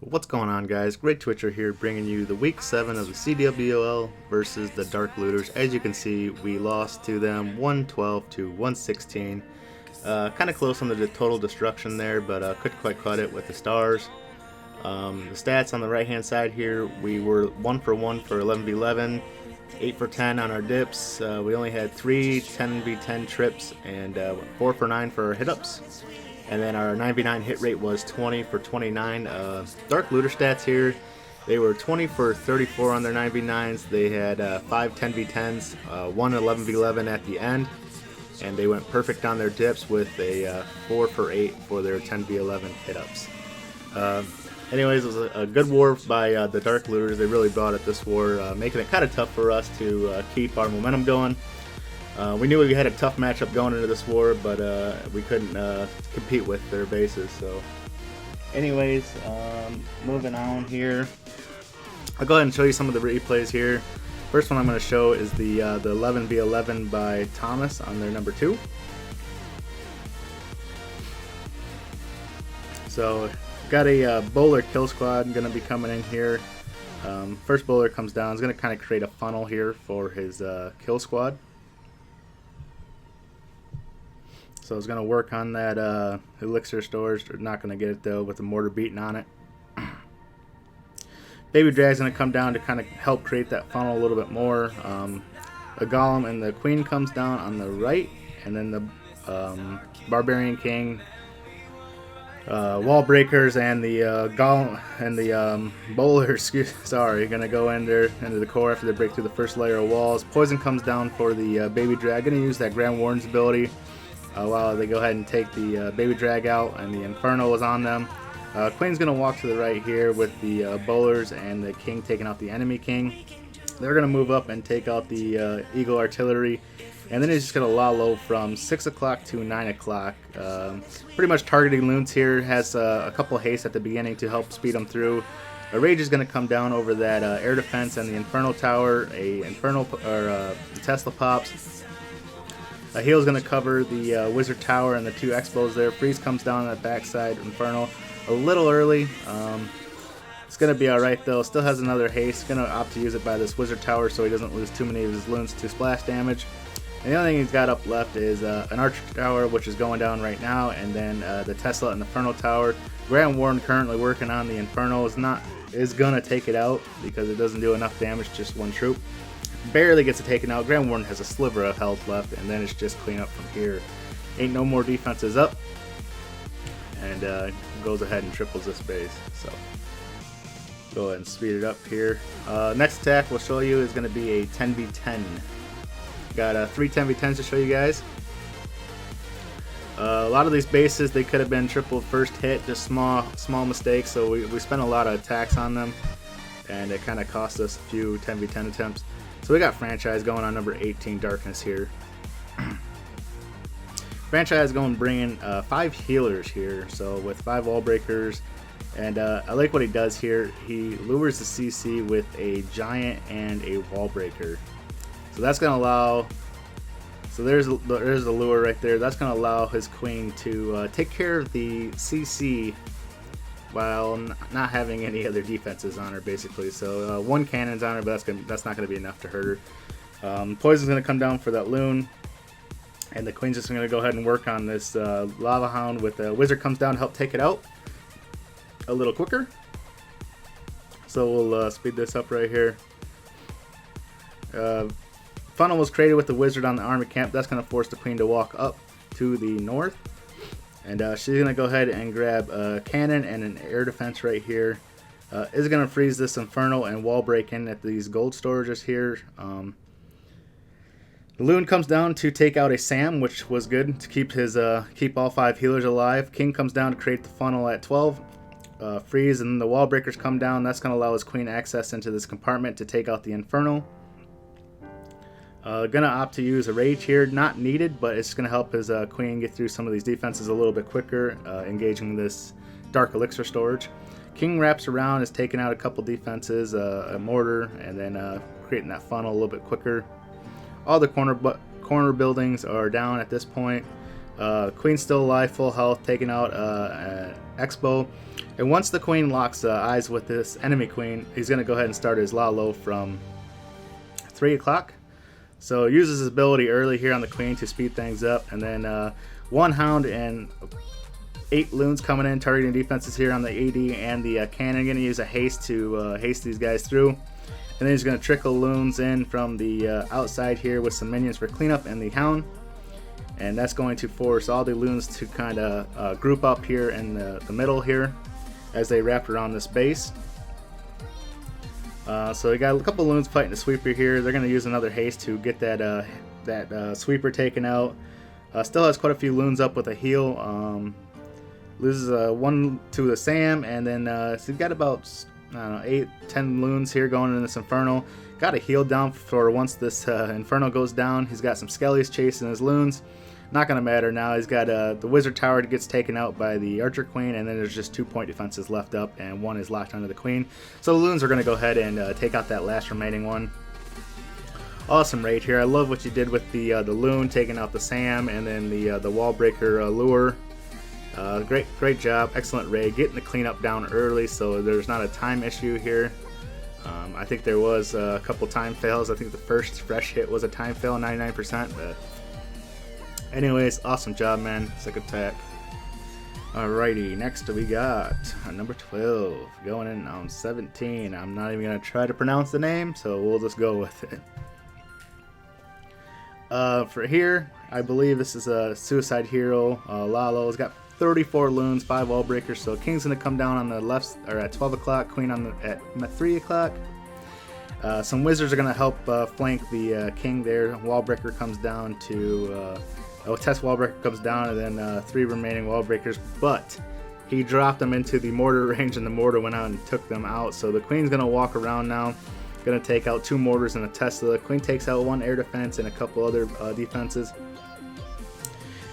What's going on, guys? Great Twitcher here, bringing you the week 7 of the CWL versus the Dark Looters. As you can see, we lost to them 112 to 116. Kind of close on the total destruction there, but couldn't quite cut it with the stars. The stats on the right hand side here, we were 1 for 1 for 11v11, 8 for 10 on our dips. We only had 3 10v10 trips, and 4 for 9 for our hit-ups. And then our 9v9 hit rate was 20 for 29. Dark Looter stats here, they were 20 for 34 on their 9v9s. They had 5 10v10s, 1 11v11 at the end, and they went perfect on their dips with a 4 for 8 for their 10v11 hit-ups. Anyways, it was a good war by the Dark Looters. They really brought it this war, making it kind of tough for us to keep our momentum going. We knew we had a tough matchup going into this war, but we couldn't compete with their bases. So, anyways, moving on here. I'll go ahead and show you some of the replays here. First one I'm going to show is the 11v11 by Thomas on their number 2. So, got a bowler kill squad going to be coming in here. First bowler comes down. Is going to kind of create a funnel here for his kill squad. So I was going to work on that elixir storage. They're not going to get it though with the mortar beating on it. Baby Drag's going to come down to kind of help create that funnel a little bit more. The Golem and the Queen comes down on the right, and then the Barbarian King, Wall Breakers, and the Golem and the Bowlers, going to go into the core after they break through the first layer of walls. Poison comes down for the Baby Drag. Going to use that Grand Warden's ability. While they go ahead and take the Baby Drag out, and the Inferno is on them. Queen's going to walk to the right here with the Bowlers and the King taking out the enemy King. They're going to move up and take out the Eagle Artillery, and then he's just going to Lalo from 6 o'clock to 9 o'clock. Pretty much targeting loons here. Has a couple of haste at the beginning to help speed them through. A Rage is going to come down over that air defense and the Inferno Tower. A Inferno or Tesla Pops. Heal's going to cover the Wizard Tower and the 2 Expos there. Freeze comes down on that backside. Inferno a little early. It's going to be alright though. Still has another haste. Going to opt to use it by this Wizard Tower so he doesn't lose too many of his loons to splash damage. And the only thing he's got up left is an Archer Tower, which is going down right now, and then the Tesla and the Inferno Tower. Grand Warden currently working on the Inferno is going to take it out because it doesn't do enough damage to just one troop. Barely gets it taken out. Grand Warden has a sliver of health left, and then it's just clean up from here. Ain't no more defenses up, and goes ahead and triples this base. So go ahead and speed it up here. Next attack we'll show you is going to be a 10v10. Got 3 10v10s to show you guys. A lot of these bases, they could have been triple first hit, just small mistakes. So we spent a lot of attacks on them, and it kind of cost us a few 10v10 attempts. So we got Franchise going on number 18, Darkness here. Franchise going bringing 5 healers here, so with 5 wall breakers, and I like what he does here. He lures the CC with a giant and a wall breaker. So that's going to allow. So there's the lure right there. That's going to allow his Queen to take care of the CC while not having any other defenses on her, basically. So 1 cannon's on her, but that's not going to be enough to hurt her. Poison's going to come down for that loon, and the Queen's just going to go ahead and work on this Lava Hound with the Wizard comes down to help take it out a little quicker. So we'll speed this up right here. Funnel was created with the Wizard on the army camp. That's going to force the Queen to walk up to the north. And she's going to go ahead and grab a cannon and an air defense right here. Is going to freeze this Inferno and wall break in at these gold storages here. The Loon comes down to take out a Sam, which was good to keep all 5 healers alive. King comes down to create the funnel at 12. Freeze, and the wall breakers come down. That's going to allow his Queen access into this compartment to take out the Inferno. Gonna opt to use a Rage here, not needed, but it's gonna help his Queen get through some of these defenses a little bit quicker, engaging this Dark Elixir storage. King wraps around, is taking out a couple defenses, a mortar, and then creating that funnel a little bit quicker. All the corner buildings are down at this point. Queen's still alive, full health, taking out Expo. And once the queen locks eyes with this enemy queen, he's going to go ahead and start his Lalo from 3 o'clock. So uses his ability early here on the queen to speed things up. And then 1 hound and 8 loons coming in, targeting defenses here on the AD and the cannon. Going to use a haste to haste these guys through. And then he's going to trickle loons in from the outside here with some minions for cleanup and the hound. And that's going to force all the loons to kind of group up here in the middle here as they wrap around this base. So we got a couple loons fighting the sweeper here. They're going to use another haste to get that sweeper taken out. Still has quite a few loons up with a heal. Loses 1 to the Sam, and then so we've got about, I don't know, 8-10 loons here going in this Inferno. Got a heal down for once this Inferno goes down. He's got some skellies chasing his loons. Not going to matter now. He's got the Wizard Tower that gets taken out by the Archer Queen, and then there's just 2 point defenses left up, and 1 is locked onto the Queen. So the loons are going to go ahead and take out that last remaining one. Awesome raid here. I love what you did with the loon, taking out the Sam, and then the wall breaker lure. Great job. Excellent raid. Getting the cleanup down early, so there's not a time issue here. I think there was a couple time fails. I think the first fresh hit was a time fail, 99%. But anyways, awesome job, man. Sick attack. Alrighty, next we got number 12 going in on 17. I'm not even gonna try to pronounce the name, so we'll just go with it. For here, I believe this is a Suicide Hero. Lalo has got 34 loons, 5 wall breakers. So King's gonna come down on the left, or at 12 o'clock. Queen on at 3 o'clock. Some wizards are gonna help flank the King there. Wall breaker comes down to. Test wall breaker comes down, and then 3 remaining wall breakers. But he dropped them into the mortar range, and the mortar went out and took them out. So the Queen's gonna walk around now. Gonna take out 2 mortars and a Tesla. Queen takes out 1 air defense and a couple other defenses.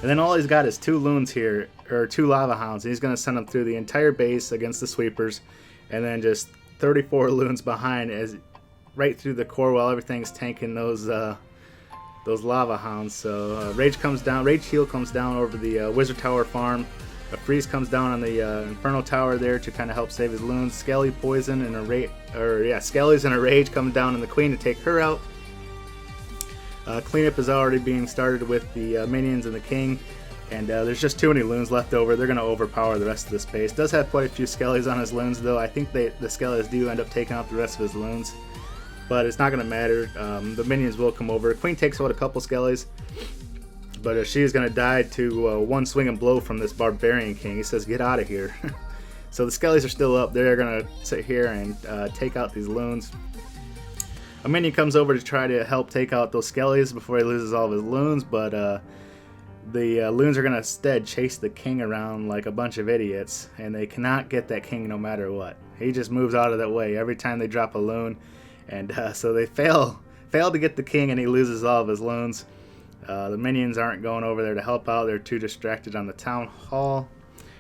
And then all he's got is 2 loons here, or 2 lava hounds. And he's gonna send them through the entire base against the sweepers, and then just 34 loons behind, as right through the core while everything's tanking those lava hounds. So rage heal comes down over the Wizard Tower farm. A freeze comes down on the Inferno Tower there to kind of help save his loons. Skelly poison and Skellies and a rage come down on the Queen to take her out. Cleanup is already being started with the minions and the King, and there's just too many loons left over. They're going to overpower the rest of the space. Does have quite a few Skellies on his loons, though. I think the Skellies do end up taking out the rest of his loons, but it's not going to matter. The minions will come over. Queen takes out a couple Skellies, but she's going to die to 1 swinging blow from this Barbarian King. He says, "Get out of here." So the Skellies are still up. They're going to sit here and take out these loons. A minion comes over to try to help take out those Skellies before he loses all of his loons, but the loons are going to instead chase the King around like a bunch of idiots, and they cannot get that King no matter what. He just moves out of that way every time they drop a loon, and so they fail to get the King, and he loses all of his loons. The minions aren't going over there to help out. They're too distracted on the town hall,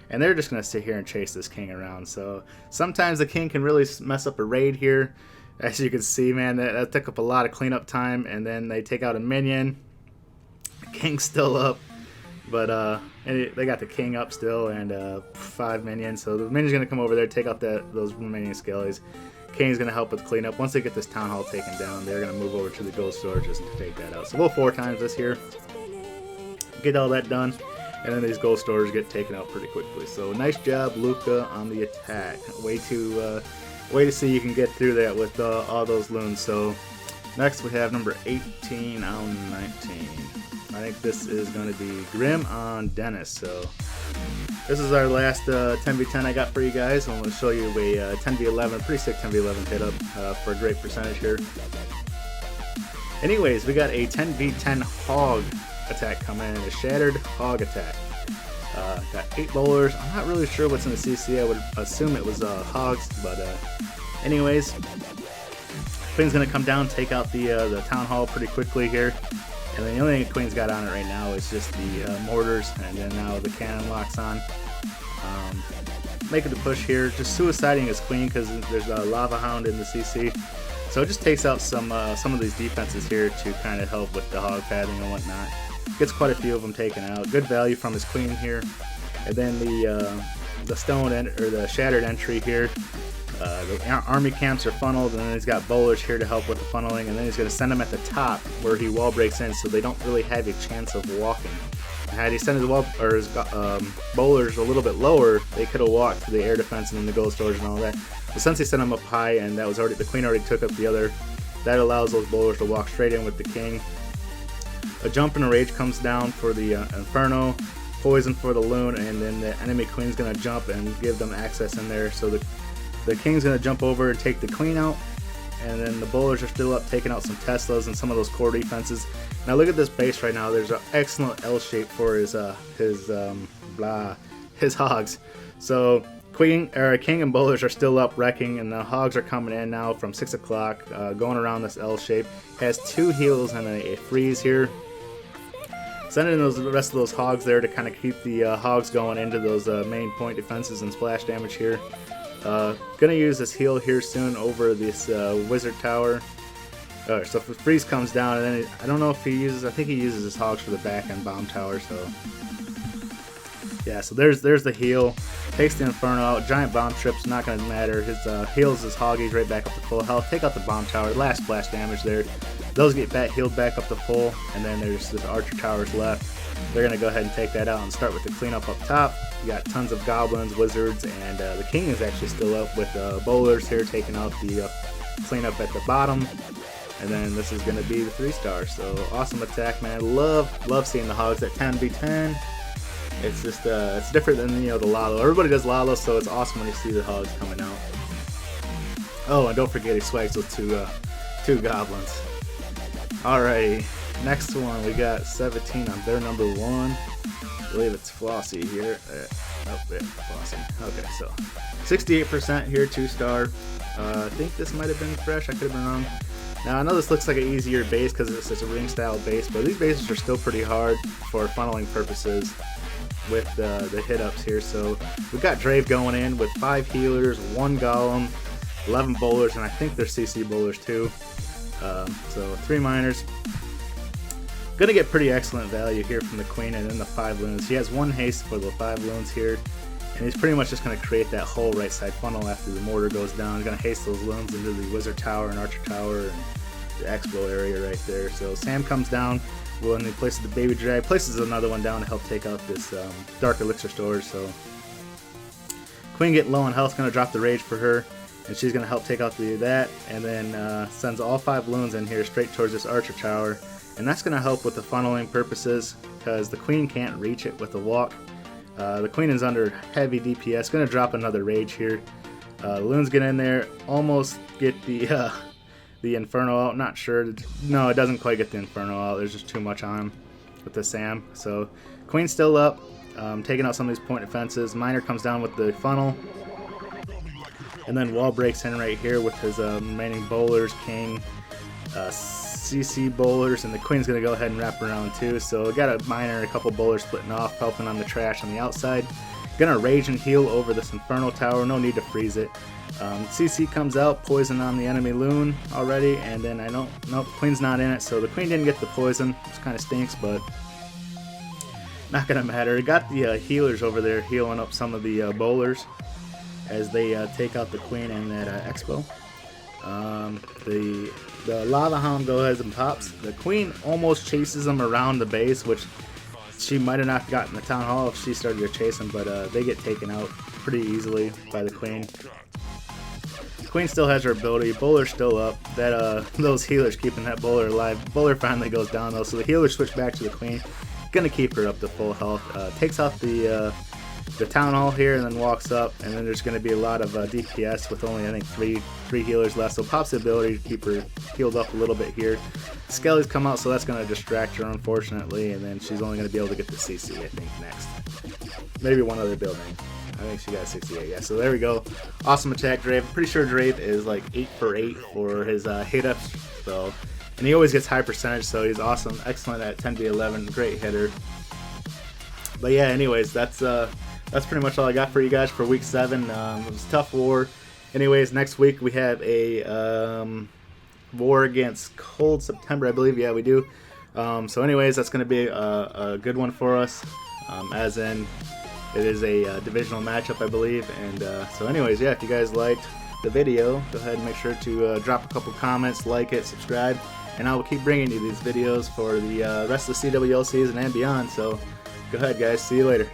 and they're just going to sit here and chase this King around. So sometimes the King can really mess up a raid here. As you can see, man, that took up a lot of cleanup time, and then they take out a minion. The King's still up, but they got the King up still, and 5 minions. So the minion's going to come over there, take out those remaining Skellies. King's going to help with cleanup. Once they get this town hall taken down, they're going to move over to the gold storages to take that out. So we'll 4 times this here, get all that done, and then these gold storages get taken out pretty quickly. So nice job, Luca, on the attack. Way to see you can get through that with all those loons. So next we have number 18 on 19. I think this is going to be Grim on Dennis. So this is our last 10v10 I got for you guys. I'm going to show you a 10v11, pretty sick 10v11 hit up for a great percentage here. Anyways, we got a 10v10 Hogg attack coming in, a Shattered Hogg attack. Got 8 bowlers. I'm not really sure what's in the CC. I would assume it was Hogs, but anyways, Queen's gonna come down, take out the town hall pretty quickly here, and then the only thing Queen's got on it right now is just the mortars, and then now the cannon locks on. Making the push here, just suiciding his Queen because there's a lava hound in the CC, so it just takes out some of these defenses here to kind of help with the hog padding and whatnot. Gets quite a few of them taken out. Good value from his Queen here. And then the stone or the shattered entry here. The army camps are funneled, and then he's got bowlers here to help with the funneling, and then he's going to send them at the top where he wall breaks in, so they don't really have a chance of walking. Had he sent his his bowlers a little bit lower, they could have walked to the air defense and then the gold storage and all that. But since he sent them up high, and that was already, the queen already took up the other, that allows those bowlers to walk straight in with the king. A jump and a rage comes down for the Inferno, poison for the loon, and then the enemy queen's going to jump and give them access in there. So the king's going to jump over and take the queen out, and then the bowlers are still up, taking out some Teslas and some of those core defenses. Now look at this base right now. There's an excellent L shape for his hogs. So king and bowlers are still up wrecking, and the hogs are coming in now from 6 o'clock, going around this L shape. Has 2 heals and a freeze here. Sending the rest of those hogs there to kind of keep the hogs going into those main point defenses and splash damage here. Gonna use this heal here soon over this wizard tower. So if the freeze comes down, and then I don't know if he uses, I think he uses his hogs for the back end bomb tower. So yeah, so there's the heal. Takes the Inferno out. Giant bomb trip's not gonna matter. His heals his hoggies right back up to full health. Take out the bomb tower. Last splash damage there. Those get healed back up to full, and then there's the archer towers left. They're going to go ahead and take that out and start with the cleanup up top. You got tons of goblins, wizards, and the king is actually still up with bowlers here, taking out the cleanup at the bottom. And then this is going to be the 3-star. So awesome attack, man. Love seeing the hogs at 10v10. It's just it's different than the Lalo. Everybody does Lalo, so it's awesome when you see the hogs coming out. Oh, and don't forget he swags with two goblins. Alrighty, next one we got 17 on their number 1. I believe it's Flossie here. Oh, yeah, Flossie. Okay, so 68% here, 2-star. I think this might have been fresh. I could have been wrong. Now I know this looks like an easier base because it's just a ring style base, but these bases are still pretty hard for funneling purposes with the hit ups here. So we've got Drave going in with 5 healers, 1 golem, 11 bowlers, and I think they're CC bowlers too. So 3 miners. Gonna get pretty excellent value here from the queen, and then the 5 loons. He has 1 haste for the 5 loons here, and he's pretty much just gonna create that whole right side funnel after the mortar goes down. He's gonna haste those loons into the wizard tower and archer tower and the expo area right there. So Sam comes down when he places the baby drag, places another one down to help take out this dark elixir storage. So queen getting low on health, gonna drop the rage for her. And she's going to help take out that, and then sends all 5 loons in here straight towards this archer tower. And that's going to help with the funneling purposes because the queen can't reach it with the walk. The queen is under heavy DPS. Going to drop another rage here. Loons get in there, almost get the Inferno out. Not sure. No, it doesn't quite get the Inferno out. There's just too much on him with the Sam. So queen's still up, taking out some of these point defenses. Miner comes down with the funnel. And then wall breaks in right here with his remaining bowlers, king, CC bowlers, and the queen's going to go ahead and wrap around too. So we got a miner and a couple bowlers splitting off, helping on the trash on the outside. Gonna rage and heal over this Inferno tower, no need to freeze it. CC comes out, poison on the enemy loon already, and then nope, queen's not in it, so the queen didn't get the poison, which kind of stinks, but not gonna matter. We got the healers over there healing up some of the bowlers as they take out the queen and that expo. The lava hound goes and pops. The queen almost chases them around the base, which she might have not gotten the town hall if she started to chase them, but they get taken out pretty easily by the queen. Queen still has her ability. Bowler's still up. That those healers keeping that bowler alive. Bowler finally goes down though, so the healers switch back to the queen. Gonna keep her up to full health. Takes out the town hall here and then walks up, and then there's going to be a lot of DPS with only I think three healers left, so pops the ability to keep her healed up a little bit here. Skellies come out, so that's going to distract her unfortunately, and then she's only going to be able to get the CC I think next. Maybe one other building. I think she got 68, yeah, so there we go. Awesome attack, Drave. I'm pretty sure Drave is like 8 for 8 for his hit ups, so, and he always gets high percentage, so he's awesome. Excellent at 10v11, great hitter. But yeah, anyways, that's pretty much all I got for you guys for week 7. It was a tough war. Anyways, next week we have a war against Cold September, I believe. Yeah, we do. So anyways, that's going to be a good one for us. As in, It is a divisional matchup, I believe. And so anyways, yeah, if you guys liked the video, go ahead and make sure to drop a couple comments, like it, subscribe, and I will keep bringing you these videos for the rest of the CWL season and beyond. So go ahead, guys. See you later.